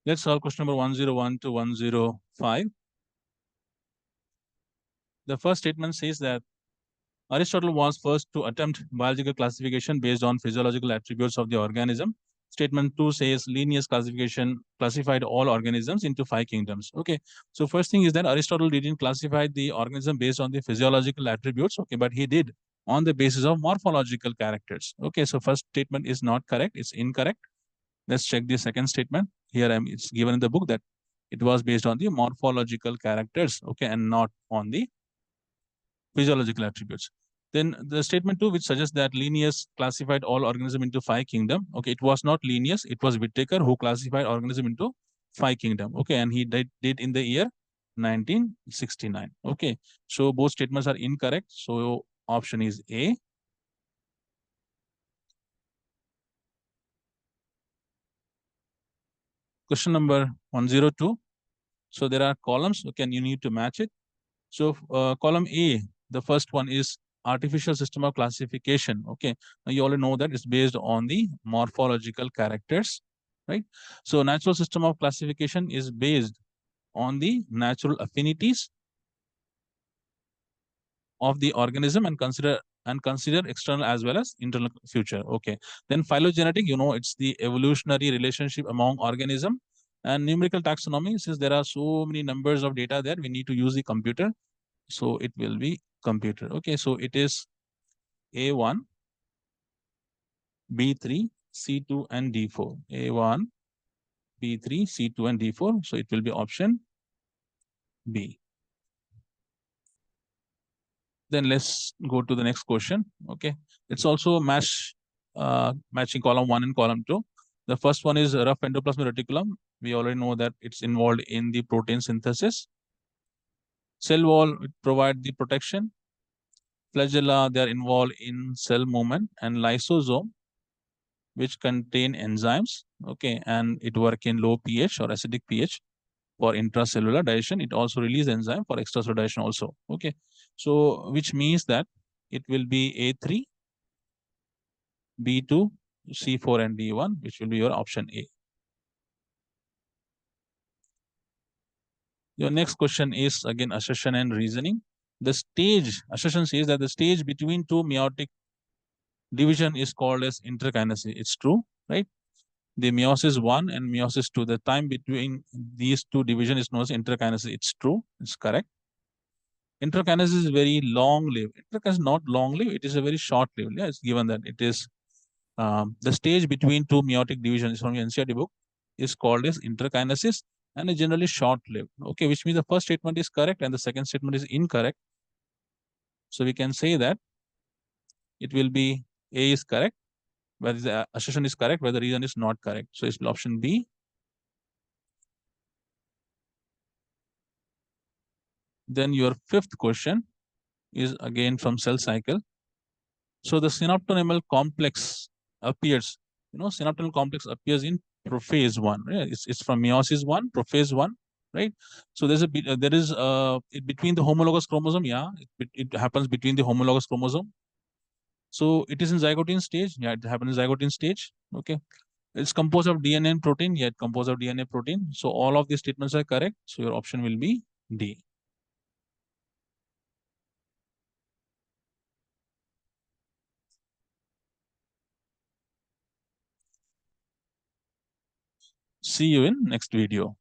Let's solve question number 101 to 105. The first statement says that Aristotle was first to attempt biological classification based on physiological attributes of the organism. Statement 2 says Linnaeus classification classified all organisms into 5 kingdoms. Okay, so first thing is that Aristotle didn't classify the organism based on the physiological attributes, okay, but he did on the basis of morphological characters. Okay, so first statement is not correct, it's incorrect. Let's check the second statement. Here it's given in the book that it was based on the morphological characters, okay, and not on the physiological attributes. Then the statement 2, which suggests that Linnaeus classified all organisms into 5 kingdom. Okay, it was not Linnaeus, it was Whittaker who classified organism into 5 kingdom. Okay, and he did in the year 1969. Okay, so both statements are incorrect. So option is A. Question number 102. So there are columns. Okay, and you need to match it. So column A, the first one is artificial system of classification. Okay, now you already know that it's based on the morphological characters, right? So natural system of classification is based on the natural affinities of the organism and consider external as well as internal feature. Okay, then phylogenetic, you know, it's the evolutionary relationship among organism. And numerical taxonomy, since there are so many numbers of data there, we need to use the computer. So it will be computer. Okay, so it is A1, B3, C2, and D4. A1, B3, C2, and D4. So it will be option B. Then let's go to the next question. Okay, it's also matching column 1 and column 2. The first one is rough endoplasmic reticulum. We already know that it's involved in the protein synthesis. Cell wall, it provide the protection. Flagella, they are involved in cell movement, and lysosome, which contain enzymes, okay, and it work in low pH or acidic pH for intracellular digestion. It also release enzyme for extracellular digestion also. Okay, so which means that it will be A3, B2, C4, and D1, which will be your option A. Your next question is again assertion and reasoning. The stage, assertion says that the stage between two meiotic division is called as interkinesis. It's true, right? The meiosis 1 and meiosis 2, the time between these two divisions is known as interkinesis. It's true, it's correct. Interkinesis is very long-lived. Interkinesis is not long-lived, it is a very short-lived. Yeah, it's given that it is the stage between two meiotic divisions from the NCERT book is called as interkinesis and is generally short-lived. Okay, which means the first statement is correct and the second statement is incorrect. So we can say that it will be A is correct, whether the assertion is correct, whether the reason is not correct. So it's option B. Then your fifth question is again from cell cycle. So the synaptonymal complex appears, you know, synaptonymal complex appears in prophase 1. Right? It's from meiosis 1, prophase 1, right? So there's there is between the homologous chromosome, yeah, it happens between the homologous chromosome. So it is in zygote stage, yeah, it happens in zygote stage. Okay, it's composed of DNA and protein, yeah, composed of DNA protein. So all of these statements are correct. So your option will be D. See you in next video.